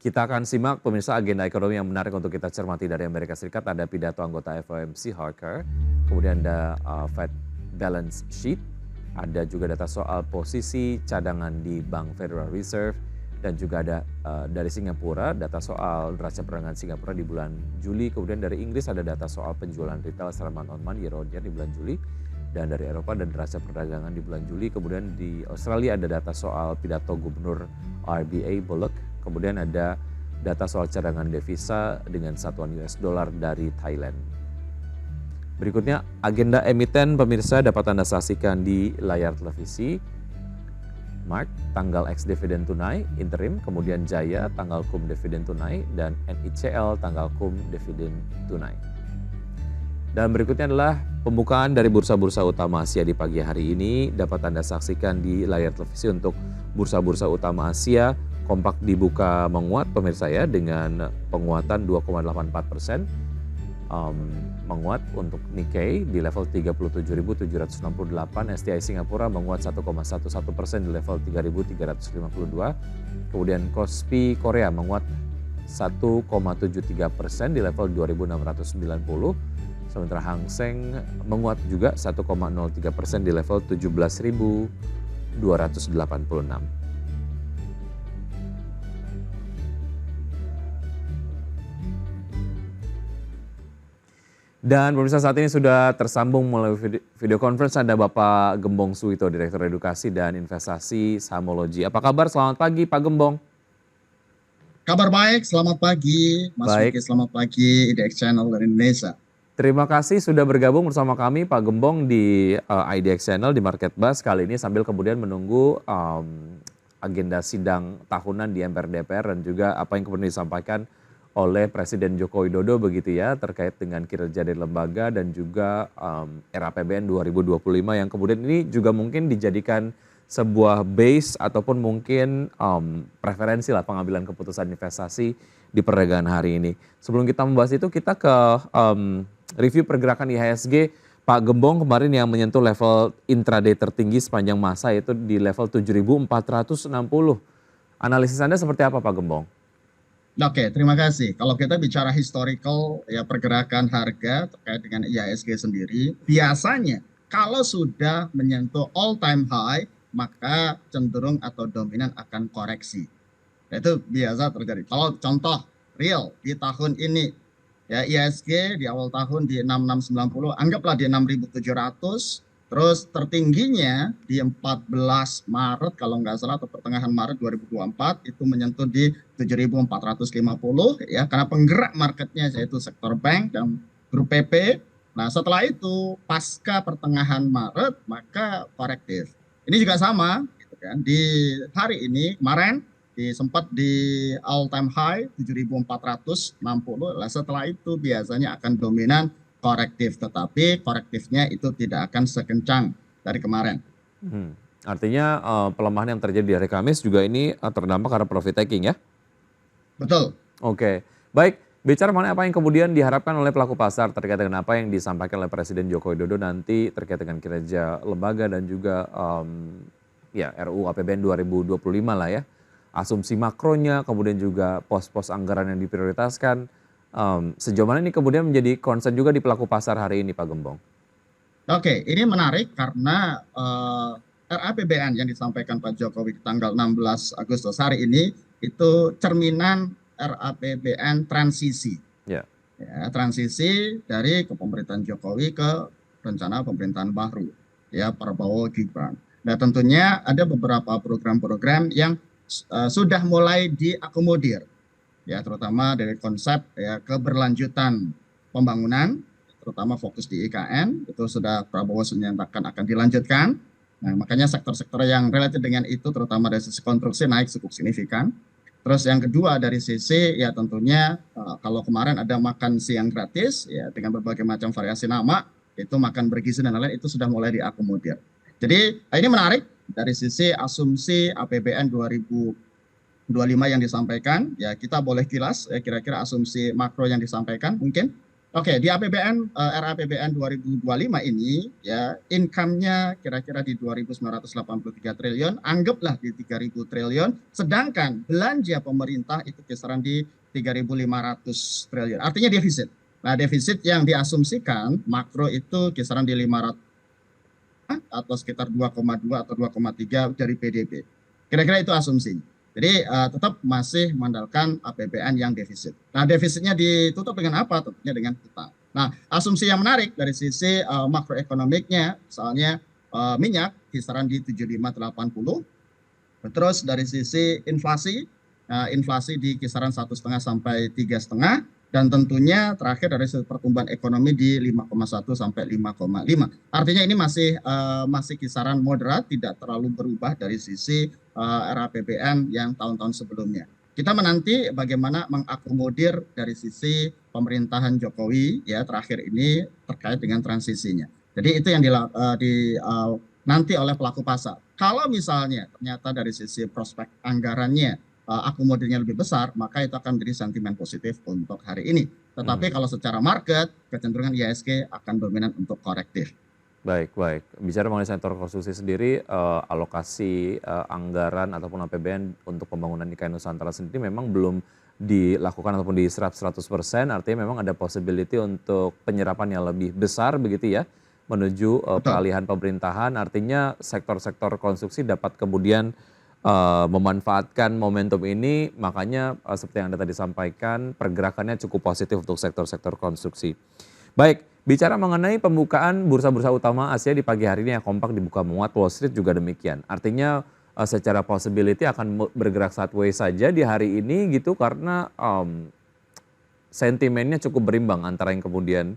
Kita akan simak pemirsa agenda ekonomi yang menarik untuk kita cermati dari Amerika Serikat. Ada pidato anggota FOMC Harker, kemudian ada Fed balance sheet, ada juga data soal posisi cadangan di Bank Federal Reserve, dan juga ada dari Singapura data soal neraca perdagangan Singapura di bulan Juli. Kemudian dari Inggris ada data soal penjualan retail secara month on month year on year di bulan Juli. Dan dari Eropa dan neraca perdagangan di bulan Juli. Kemudian di Australia ada data soal pidato Gubernur RBA Bullock. Kemudian ada data soal cadangan devisa dengan satuan US dollar dari Thailand. Berikutnya agenda emiten pemirsa dapat Anda saksikan di layar televisi. Mark tanggal ex dividen tunai interim, kemudian Jaya tanggal cum dividen tunai, dan NICL tanggal cum dividen tunai. Dan berikutnya adalah pembukaan dari bursa-bursa utama Asia di pagi hari ini. Dapat Anda saksikan di layar televisi untuk bursa-bursa utama Asia. Kompak dibuka menguat pemirsa ya, dengan penguatan 2,84%. Menguat untuk Nikkei di level 37.768, STI Singapura menguat 1,11% di level 3.352. Kemudian Kospi Korea menguat 1,73% di level 2.690. Sementara Hang Seng menguat juga 1,03% di level 17.286. Dan pemirsa saat ini sudah tersambung melalui video conference ada Bapak Gembong Suwito, Direktur Edukasi dan Investasi Samology. Apa kabar? Selamat pagi Pak Gembong. Kabar baik, selamat pagi Mas Wiki, selamat pagi IDX Channel dari Indonesia. Terima kasih sudah bergabung bersama kami Pak Gembong di IDX Channel di Market Buzz kali ini sambil kemudian menunggu agenda sidang tahunan di MPR DPR dan juga apa yang kemudian disampaikan oleh Presiden Joko Widodo begitu ya terkait dengan kinerja dari lembaga dan juga RAPBN 2025 yang kemudian ini juga mungkin dijadikan sebuah base ataupun mungkin preferensi lah pengambilan keputusan investasi di perdagangan hari ini. Sebelum kita membahas itu kita ke review pergerakan IHSG. Pak Gembong kemarin yang menyentuh level intraday tertinggi sepanjang masa itu di level 7.460. Analisis Anda seperti apa Pak Gembong? Oke, terima kasih. Kalau kita bicara historical ya pergerakan harga terkait dengan IHSG sendiri, biasanya kalau sudah menyentuh all time high maka cenderung atau dominan akan koreksi. Itu biasa terjadi. Kalau contoh real di tahun ini ya IHSG di awal tahun di 6690, anggaplah di 6700. Terus tertingginya di 14 Maret kalau nggak salah atau pertengahan Maret 2024 itu menyentuh di 7.450 ya, karena penggerak marketnya yaitu sektor bank dan grup PP. Nah setelah itu pasca pertengahan Maret maka korektif. Ini juga sama gitu kan, di hari ini kemarin sempat di all time high 7.460. Setelah itu biasanya akan dominan korektif, tetapi korektifnya itu tidak akan sekencang dari kemarin. Artinya pelemahan yang terjadi di hari Kamis juga ini terdampak karena profit taking ya? Betul. Oke, baik. Bicara mengenai apa yang kemudian diharapkan oleh pelaku pasar terkait dengan apa yang disampaikan oleh Presiden Joko Widodo nanti terkait dengan kinerja lembaga dan juga ya RUU APBN 2025 lah ya. Asumsi makronya, kemudian juga pos-pos anggaran yang diprioritaskan. Sejauh mana ini kemudian menjadi concern juga di pelaku pasar hari ini Pak Gembong? Oke, ini menarik karena RAPBN yang disampaikan Pak Jokowi tanggal 16 Agustus hari ini itu cerminan RAPBN transisi. Ya, transisi dari kepemerintahan Jokowi ke rencana pemerintahan baru ya Prabowo Gibran. Nah tentunya ada beberapa program-program yang sudah mulai diakomodir. Ya, terutama dari konsep ya keberlanjutan pembangunan, terutama fokus di IKN, itu sudah Prabowo menyatakan akan dilanjutkan. Nah, makanya sektor-sektor yang relatif dengan itu, terutama dari sisi konstruksi naik cukup signifikan. Terus yang kedua dari sisi ya tentunya kalau kemarin ada makan siang gratis ya dengan berbagai macam variasi nama, itu makan bergizi dan lain-lain itu sudah mulai diakomodir. Jadi ini menarik dari sisi asumsi APBN 2025 yang disampaikan, ya kita boleh kilas ya kira-kira asumsi makro yang disampaikan mungkin Oke, di APBN, RAPBN 2025 ini ya income-nya kira-kira di 2.983 triliun, anggaplah di 3.000 triliun, sedangkan belanja pemerintah itu kisaran di 3.500 triliun. Artinya defisit. Nah, defisit yang diasumsikan makro itu kisaran di 500 atau sekitar 2,2 atau 2,3 dari PDB. Kira-kira itu asumsinya. Jadi tetap masih mengandalkan APBN yang defisit. Nah, defisitnya ditutup dengan apa? Tentunya dengan hutang. Nah, asumsi yang menarik dari sisi makroekonomiknya, misalnya minyak kisaran di 75-80. Terus dari sisi inflasi, inflasi di kisaran 1,5 sampai 3,5, dan tentunya terakhir dari sisi pertumbuhan ekonomi di 5,1 sampai 5,5. Artinya ini masih kisaran moderat, tidak terlalu berubah dari sisi RAPBN yang tahun-tahun sebelumnya. Kita menanti bagaimana mengakomodir dari sisi pemerintahan Jokowi ya terakhir ini terkait dengan transisinya. Jadi itu yang nanti oleh pelaku pasar. Kalau misalnya ternyata dari sisi prospek anggarannya akomodirnya lebih besar, maka itu akan menjadi sentimen positif untuk hari ini. Tetapi kalau secara market, kecenderungan IHSG akan dominan untuk korektif. Baik, baik. Bicara mengenai sektor konstruksi sendiri, alokasi anggaran ataupun APBN untuk pembangunan IKN Nusantara sendiri memang belum dilakukan ataupun diserap 100%, artinya memang ada possibility untuk penyerapan yang lebih besar begitu ya, menuju peralihan pemerintahan, artinya sektor-sektor konstruksi dapat kemudian memanfaatkan momentum ini, makanya seperti yang Anda tadi sampaikan, pergerakannya cukup positif untuk sektor-sektor konstruksi. Baik, bicara mengenai pembukaan bursa-bursa utama Asia di pagi hari ini yang kompak dibuka menguat, Wall Street juga demikian. Artinya secara possibility akan bergerak sideways saja di hari ini gitu karena sentimennya cukup berimbang antara yang kemudian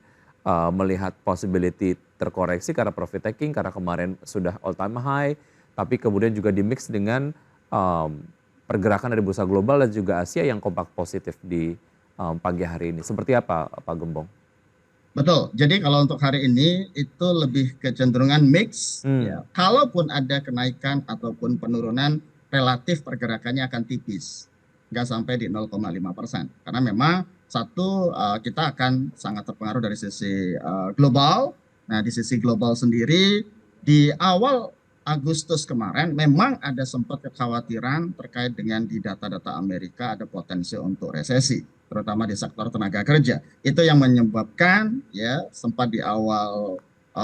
melihat possibility terkoreksi karena profit taking, karena kemarin sudah all time high, tapi kemudian juga dimix dengan pergerakan dari bursa global dan juga Asia yang kompak positif di pagi hari ini. Seperti apa Pak Gembong? Betul. Jadi kalau untuk hari ini itu lebih kecenderungan mix. Ya. Kalaupun ada kenaikan ataupun penurunan, relatif pergerakannya akan tipis, nggak sampai di 0,5%. Karena memang satu kita akan sangat terpengaruh dari sisi global. Nah di sisi global sendiri di awal Agustus kemarin memang ada sempat kekhawatiran terkait dengan di data-data Amerika ada potensi untuk resesi, terutama di sektor tenaga kerja. Itu yang menyebabkan ya sempat di awal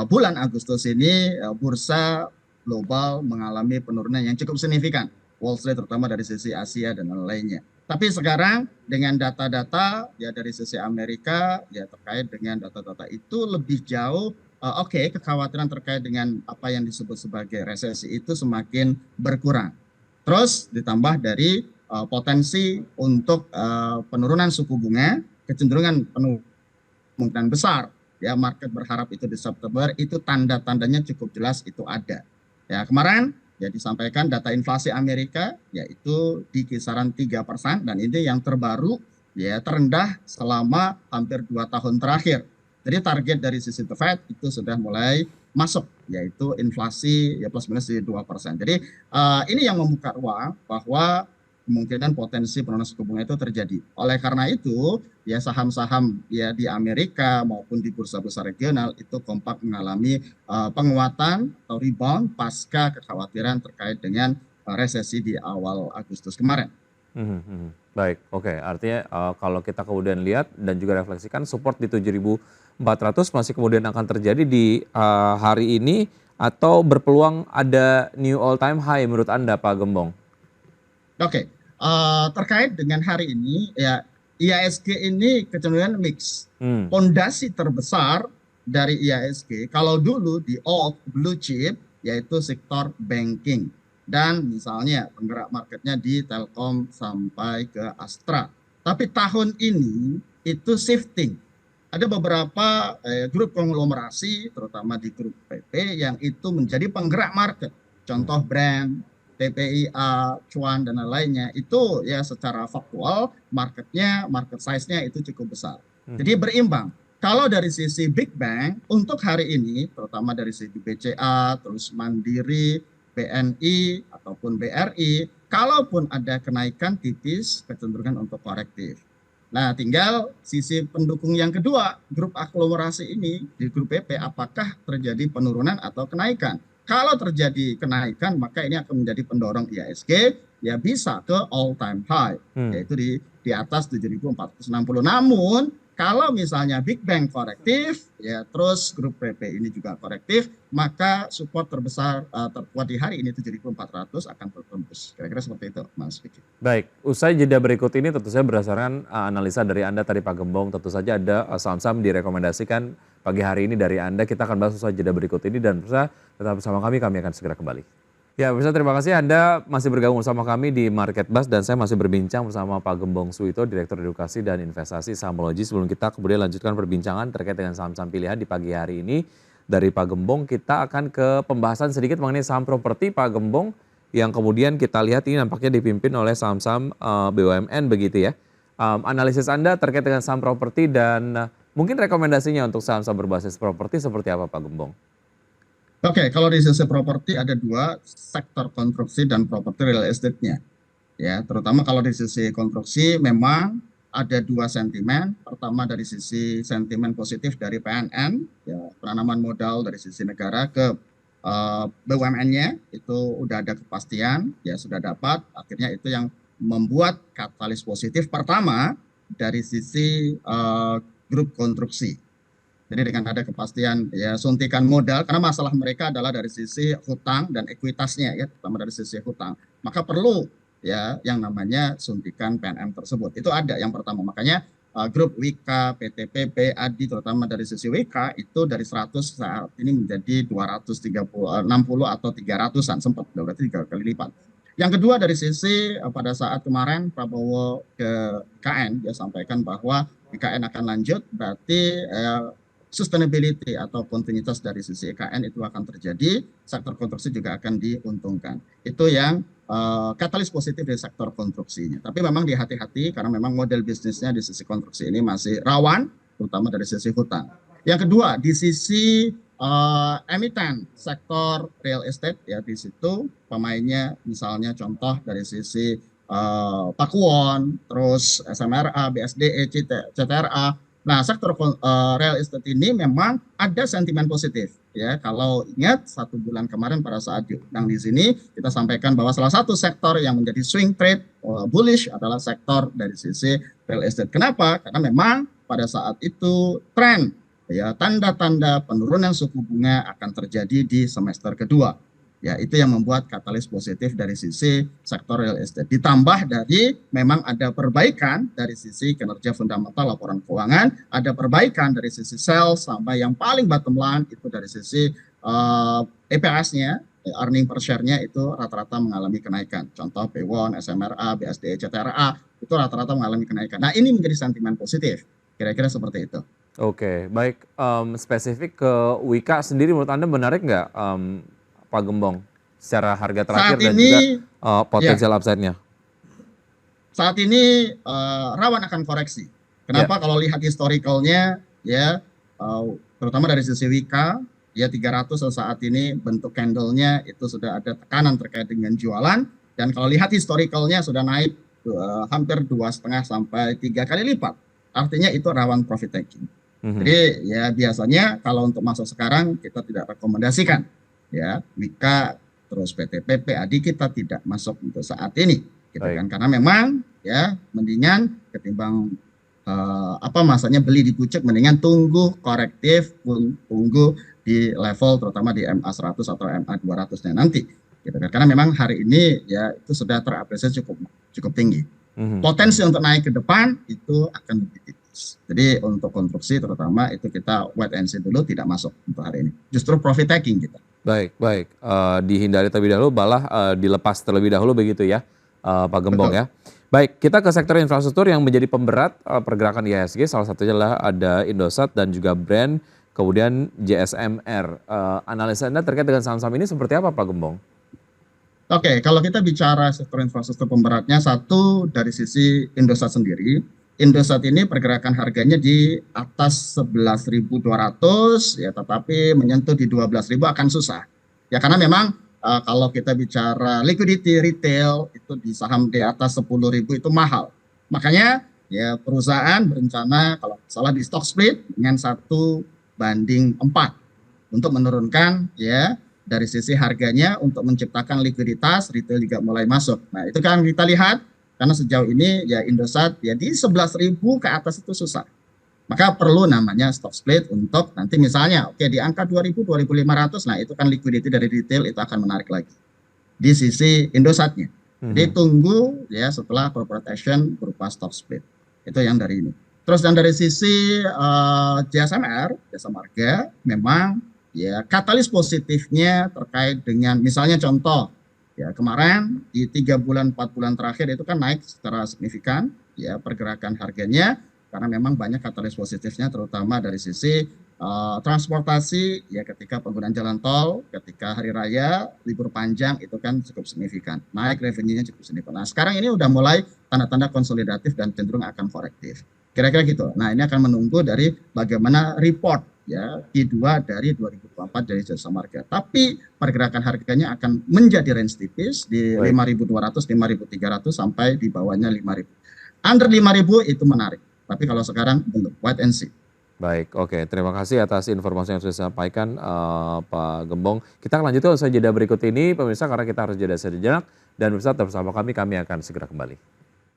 bulan Agustus ini bursa global mengalami penurunan yang cukup signifikan. Wall Street terutama dari sisi Asia dan lainnya. Tapi sekarang dengan data-data ya dari sisi Amerika ya terkait dengan data-data itu lebih jauh. Oke, kekhawatiran terkait dengan apa yang disebut sebagai resesi itu semakin berkurang. Terus ditambah dari potensi untuk penurunan suku bunga, kecenderungan kemungkinan besar ya market berharap itu di September, itu tanda-tandanya cukup jelas itu ada. Ya kemarin ya disampaikan data inflasi Amerika yaitu di kisaran 3% dan ini yang terbaru ya terendah selama hampir 2 tahun terakhir. Jadi target dari sisi The Fed itu sudah mulai masuk yaitu inflasi ya plus minus di 2%. Jadi ini yang membuka ruang bahwa kemungkinan potensi penurunan suku bunga itu terjadi. Oleh karena itu, ya saham-saham ya di Amerika maupun di bursa-bursa regional itu kompak mengalami penguatan atau rebound pasca kekhawatiran terkait dengan resesi di awal Agustus kemarin. Baik, oke. Artinya kalau kita kemudian lihat dan juga refleksikan support di 7.400 masih kemudian akan terjadi di hari ini atau berpeluang ada new all time high menurut Anda Pak Gembong? Oke, terkait dengan hari ini ya IHSG ini kecenderungan mix. Pondasi terbesar dari IHSG kalau dulu di old blue chip yaitu sektor banking dan misalnya penggerak marketnya di Telkom sampai ke Astra. Tapi tahun ini itu shifting. Ada beberapa grup konglomerasi terutama di grup PP yang itu menjadi penggerak market. Contoh brand TPIA, Cuan dan lainnya itu ya secara faktual market size-nya itu cukup besar. Jadi berimbang. Kalau dari sisi big bank untuk hari ini terutama dari sisi BCA, terus Mandiri, BNI ataupun BRI, kalaupun ada kenaikan tipis kecenderungan untuk korektif. Nah, tinggal sisi pendukung yang kedua, grup aglomerasi ini di grup PP, apakah terjadi penurunan atau kenaikan? Kalau terjadi kenaikan, maka ini akan menjadi pendorong IHSG, ya bisa ke all time high, yaitu di atas 7.460. Namun, kalau misalnya Big Bang korektif, ya terus grup PP ini juga korektif, maka support terbesar terkuat di hari ini 7.400 akan tertembus. Kira-kira seperti itu, Mas Vicky. Baik, usai jeda berikut ini tentu saja berdasarkan analisa dari Anda tadi Pak Gembong, tentu saja ada saham-saham direkomendasikan pagi hari ini dari Anda. Kita akan bahas usai jeda berikut ini dan pemirsa tetap bersama kami akan segera kembali. Ya pemirsa, terima kasih Anda masih bergabung bersama kami di Market Buzz dan saya masih berbincang bersama Pak Gembong Suito, Direktur Edukasi dan Investasi Sahamology. Sebelum kita kemudian lanjutkan perbincangan terkait dengan saham-saham pilihan di pagi hari ini dari Pak Gembong, kita akan ke pembahasan sedikit mengenai saham properti Pak Gembong yang kemudian kita lihat ini nampaknya dipimpin oleh saham-saham BUMN begitu ya. Analisis Anda terkait dengan saham properti dan mungkin rekomendasinya untuk saham-saham berbasis properti seperti apa Pak Gembong? Oke, kalau di sisi properti ada dua, sektor konstruksi dan properti real estate-nya. Ya, terutama kalau di sisi konstruksi memang ada dua sentimen. Pertama dari sisi sentimen positif dari PNN, ya, penanaman modal dari sisi negara ke BUMN-nya itu udah ada kepastian, ya sudah dapat. Akhirnya itu yang membuat katalis positif pertama dari sisi grup konstruksi. Jadi dengan ada kepastian ya suntikan modal, karena masalah mereka adalah dari sisi hutang dan ekuitasnya ya, terutama dari sisi hutang. Maka perlu ya yang namanya suntikan PNM tersebut. Itu ada yang pertama. Makanya grup WIKA, PTPP, ADI terutama dari sisi WIKA itu dari 100 saat ini menjadi 260 atau 300-an, sempat berarti 3 kali lipat. Yang kedua dari sisi pada saat kemarin Prabowo ke IKN dia sampaikan bahwa IKN akan lanjut, berarti sustainability atau kontinuitas dari sisi IKN itu akan terjadi, sektor konstruksi juga akan diuntungkan. Itu yang katalis positif dari sektor konstruksinya. Tapi memang dihati-hati karena memang model bisnisnya di sisi konstruksi ini masih rawan, terutama dari sisi hutang. Yang kedua, di sisi emiten sektor real estate ya, di situ pemainnya misalnya contoh dari sisi Pakuwon, terus SMRA, BSDE, CTRA. Nah, sektor real estate ini memang ada sentimen positif ya. Kalau ingat 1 bulan kemarin pada saat diundang di sini kita sampaikan bahwa salah satu sektor yang menjadi swing trade bullish adalah sektor dari sisi real estate. Kenapa? Karena memang pada saat itu tren ya tanda-tanda penurunan suku bunga akan terjadi di semester kedua. Ya, itu yang membuat katalis positif dari sisi sektor real estate. Ditambah dari memang ada perbaikan dari sisi kinerja fundamental laporan keuangan, ada perbaikan dari sisi sales sampai yang paling bottom line itu dari sisi EPS-nya, earning per share-nya itu rata-rata mengalami kenaikan. Contoh P1, SMRA, BSDE, CTRA itu rata-rata mengalami kenaikan. Nah, ini menjadi sentimen positif. Kira-kira seperti itu. Oke, baik. Spesifik ke Wika sendiri menurut Anda menarik nggak Pak Gembong secara harga terakhir dan juga potensial upside-nya? Saat ini rawan akan koreksi. Kenapa? Kalau lihat historicalnya ya terutama dari sisi Wika ya 300 saat ini bentuk candle-nya itu sudah ada tekanan terkait dengan jualan, dan kalau lihat historicalnya sudah naik hampir 2,5 sampai 3 kali lipat. Artinya itu rawan profit taking. Jadi ya biasanya kalau untuk masuk sekarang kita tidak rekomendasikan. Ya, Wika terus PTPP, ADI kita tidak masuk untuk saat ini, gitu kan? Karena memang ya mendingan ketimbang masanya beli di pucuk, mendingan tunggu korektif, tunggu di level terutama di MA 100 atau MA 200-nya nanti, gitu kan? Karena memang hari ini ya itu sudah terapresiasi cukup tinggi. Potensi untuk naik ke depan itu akan lebih tipis. Jadi untuk konstruksi terutama itu kita wait and see dulu, tidak masuk untuk hari ini. Justru profit taking kita. Baik. Dihindari terlebih dahulu, malah dilepas terlebih dahulu begitu ya, Pak Gembong. Betul. Ya. Baik, kita ke sektor infrastruktur yang menjadi pemberat pergerakan IHSG. Salah satunya adalah ada Indosat dan juga Brand, kemudian JSMR. Analisa Anda terkait dengan saham-saham ini seperti apa Pak Gembong? Oke, kalau kita bicara sektor infrastruktur pemberatnya, satu dari sisi Indosat sendiri. Indosat ini pergerakan harganya di atas 11.200 ya, tetapi menyentuh di 12.000 akan susah. Ya karena memang kalau kita bicara liquidity retail itu di saham di atas 10.000 itu mahal. Makanya ya perusahaan berencana kalau salah di stock split dengan 1:4 untuk menurunkan ya dari sisi harganya untuk menciptakan likuiditas, retail juga mulai masuk. Nah itu kan kita lihat karena sejauh ini ya Indosat ya di 11.000 ke atas itu susah. Maka perlu namanya stock split untuk nanti misalnya oke di angka 2.000, 2.500, nah itu kan liquidity dari retail itu akan menarik lagi di sisi Indosatnya. Jadi tunggu ya setelah corporate action berupa stock split. Itu yang dari ini. Terus dan dari sisi JSMR, Jasa Marga, memang ya katalis positifnya terkait dengan misalnya contoh ya kemarin di 3 bulan 4 bulan terakhir itu kan naik secara signifikan ya pergerakan harganya karena memang banyak katalis positifnya terutama dari sisi transportasi ya ketika penggunaan jalan tol ketika hari raya libur panjang itu kan cukup signifikan naik revenue-nya cukup signifikan. Nah sekarang ini udah mulai tanda-tanda konsolidatif dan cenderung akan korektif kira-kira gitu. Nah ini akan menunggu dari bagaimana report ya Q2 dari 2024 dari Jasa Marga. Tapi pergerakan harganya akan menjadi range tipis di 5.200, 5.300 sampai di bawahnya 5.000. Under 5.000 itu menarik. Tapi kalau sekarang belum, wait and see. Baik, oke. Terima kasih atas informasi yang sudah disampaikan Pak Gembong. Kita akan lanjutkan usai jeda berikut ini, pemirsa, karena kita harus jeda sejenak. Dan pemirsa tetap bersama kami akan segera kembali.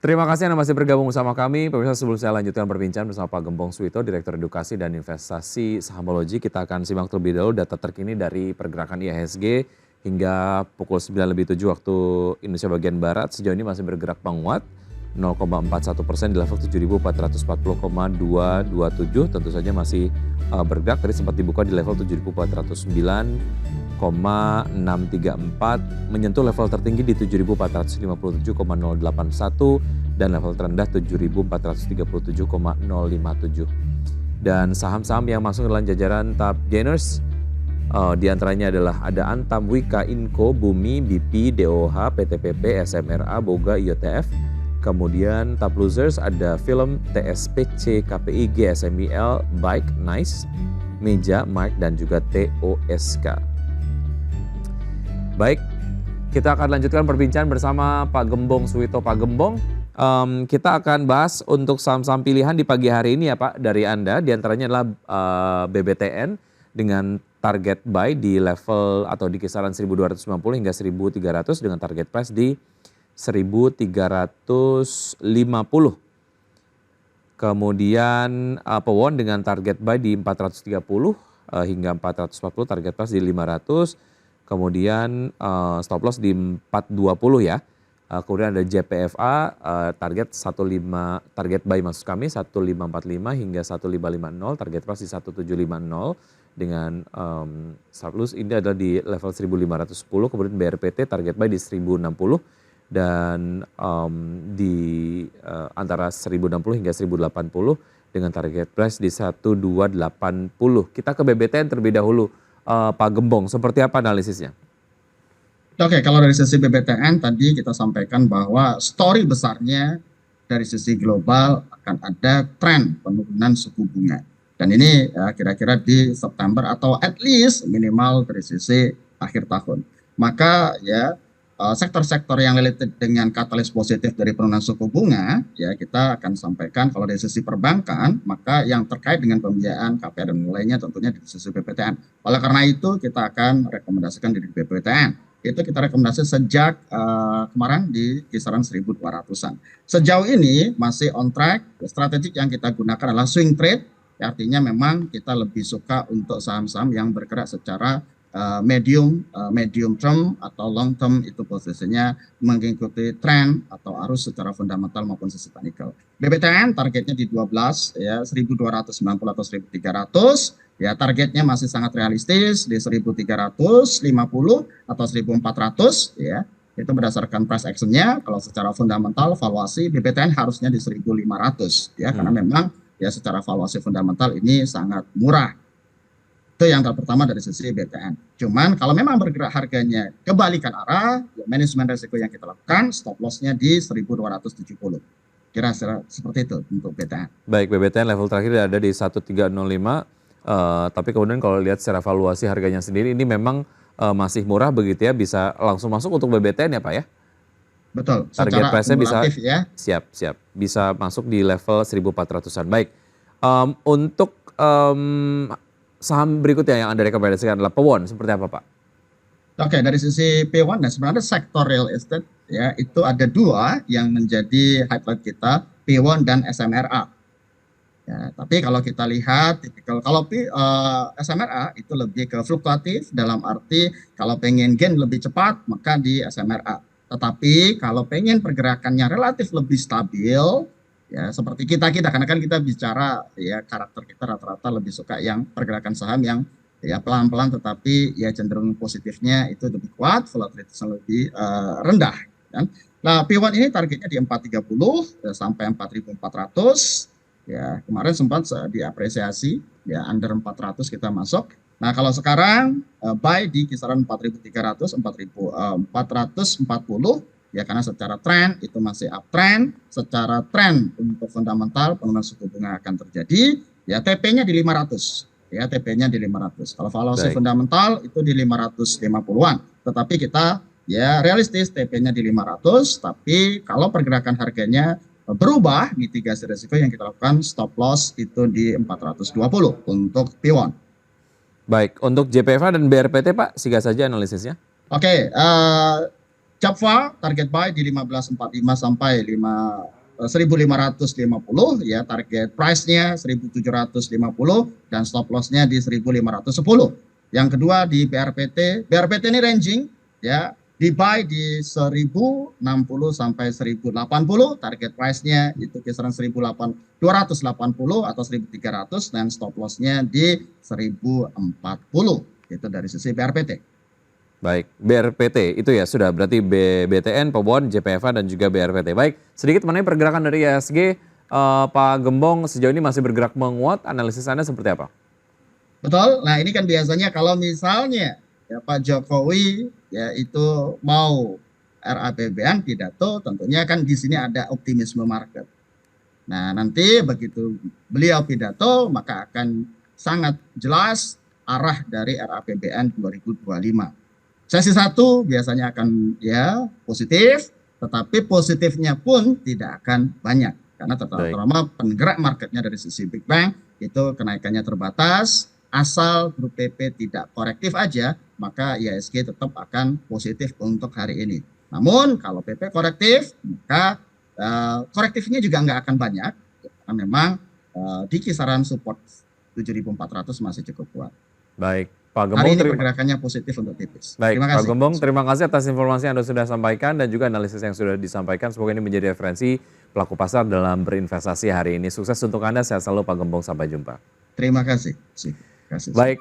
Terima kasih Anda masih bergabung bersama kami. Pemirsa, sebelum saya lanjutkan perbincangan bersama Pak Gembong Suwito, Direktur Edukasi dan Investasi Sahamologi, kita akan simak terlebih dahulu data terkini dari pergerakan IHSG hingga pukul 9:07 waktu Indonesia bagian Barat. Sejauh ini masih bergerak menguat 0,41% di level 7.440,227. Tentu saja masih bergerak, tadi sempat dibuka di level 7.409,634, menyentuh level tertinggi di 7.457,081 dan level terendah 7.437,057. Dan saham-saham yang masuk dalam jajaran top gainers di antaranya adalah ada Antam, Wika, Inco, Bumi, BP, DOH, PTPP, SMRA, Boga, IOTF. Kemudian top losers ada Film, TSPC, KPI, GSMIL, Bike, Nice, Meja, Mark, dan juga TOSK. Baik, kita akan lanjutkan perbincangan bersama Pak Gembong Suwito. Pak Gembong, kita akan bahas untuk saham-saham pilihan di pagi hari ini ya Pak dari Anda. Di antaranya adalah BBTN dengan target buy di level atau di kisaran 1.250 hingga 1.300 dengan target price di 1.350. Kemudian Pewon dengan target buy di 430 hingga 440, target price di 500. Kemudian stop loss di 420 ya. Kemudian ada JPFA target buy maksud kami 1545 hingga 1550, target price di 1750 dengan stop loss ini adalah di level 1510. Kemudian BRPT target buy di 1060 dan di antara 1060 hingga 1080 dengan target price di 1280. Kita ke BBTN terlebih dahulu. Pak Gembong, seperti apa analisisnya? Oke, kalau dari sisi BBTN tadi kita sampaikan bahwa story besarnya dari sisi global akan ada tren penurunan suku bunga. Dan ini kira-kira di September atau at least minimal dari sisi akhir tahun. Maka ya sektor-sektor yang related dengan katalis positif dari penurunan suku bunga, ya kita akan sampaikan kalau dari sisi perbankan, maka yang terkait dengan pembiayaan KPR dan lainnya tentunya di sisi BBTN. Oleh karena itu kita akan rekomendasikan di BBTN. Itu kita rekomendasi sejak kemarin di kisaran 1.200-an. Sejauh ini masih on track, strategik yang kita gunakan adalah swing trade, artinya memang kita lebih suka untuk saham-saham yang bergerak secara medium term atau long term, itu posisinya mengikuti tren atau arus secara fundamental maupun sisi technical. BBTN targetnya di 12 ya 1.290 atau 1.300 ya, targetnya masih sangat realistis di 1.350 atau 1.400 ya. Itu berdasarkan price actionnya. Kalau secara fundamental valuasi BBTN harusnya di 1.500 ya, karena memang ya secara valuasi fundamental ini sangat murah. Itu yang pertama dari sisi BBTN. Cuman kalau memang bergerak harganya kebalikan arah, ya manajemen risiko yang kita lakukan, stop loss-nya di 1.270. Kira-kira seperti itu untuk BBTN. Baik, BBTN level terakhir ada di 1305. Tapi kemudian kalau lihat secara valuasi harganya sendiri ini memang masih murah begitu ya, bisa langsung masuk untuk BBTN ya Pak ya? Betul, Target secara price-nya bisa akumulatif ya. siap, bisa masuk di level 1.400-an. Baik, untuk saham berikutnya yang Anda rekomendasikan adalah Pewon, seperti apa Pak? Oke, dari sisi P1, nah sebenarnya sektor real estate ya itu ada dua yang menjadi highlight kita, P1 dan SMRA. Ya, tapi kalau kita lihat, kalau SMRA itu lebih ke fluktuatif dalam arti kalau pengen gain lebih cepat maka di SMRA. Tetapi kalau pengen pergerakannya relatif lebih stabil, ya seperti kita karena kan kita bicara ya karakter kita rata-rata lebih suka yang pergerakan saham yang ya pelan-pelan tetapi ya cenderung positifnya itu lebih kuat, volatilitasnya lebih rendah. Kan? Nah, P1 ini targetnya di 430 sampai 4.400. Ya, kemarin sempat diapresiasi ya under 400 kita masuk. Nah, kalau sekarang buy di kisaran 4.300, 4.440 ya karena secara tren itu masih uptrend, secara tren untuk fundamental penurunan suku bunga akan terjadi, ya TP-nya di 500. Ya, TP-nya di 500. Kalau valuasi fundamental itu di 550-an. Tetapi kita ya realistis TP-nya di 500, tapi kalau pergerakan harganya berubah, mitigasi risiko yang kita lakukan stop loss itu di 420 untuk P1. Baik, untuk JPFA dan BRPT Pak, singkat saja analisisnya. Oke, JAPFA target buy di 1545 sampai 1550 ya, target price-nya 1750 dan stop loss-nya di 1510. Yang kedua di BRPT ini ranging ya, di buy di 1060 sampai 1080, target price-nya itu kisaran 280 atau 1300 dan stop loss-nya di 1040. Itu dari sisi BRPT. Baik, BRPT itu ya sudah berarti BTN, Pewon, JPFA dan juga BRPT. Baik, sedikit mengenai pergerakan dari IHSG, Pak Gembong sejauh ini masih bergerak menguat, analisis Anda seperti apa? Betul, nah ini kan biasanya kalau misalnya ya Pak Jokowi ya itu mau RAPBN pidato, tentunya kan di sini ada optimisme market. Nah nanti begitu beliau pidato maka akan sangat jelas arah dari RAPBN 2025. Sesi 1 biasanya akan ya positif, tetapi positifnya pun tidak akan banyak. Karena terutama penggerak marketnya dari sisi Big Bang itu kenaikannya terbatas, asal grup PP tidak korektif aja, maka IHSG tetap akan positif untuk hari ini. Namun kalau PP korektif, maka korektifnya juga nggak akan banyak, karena memang di kisaran support 7.400 masih cukup kuat. Baik, Pak Gembong. Hari ini pergerakannya positif untuk tipis. Baik, Pak Gembong, terima kasih atas informasi yang Anda sudah sampaikan dan juga analisis yang sudah disampaikan. Semoga ini menjadi referensi pelaku pasar dalam berinvestasi hari ini. Sukses untuk Anda, sehat selalu Pak Gembong, sampai jumpa. Terima kasih. Baik.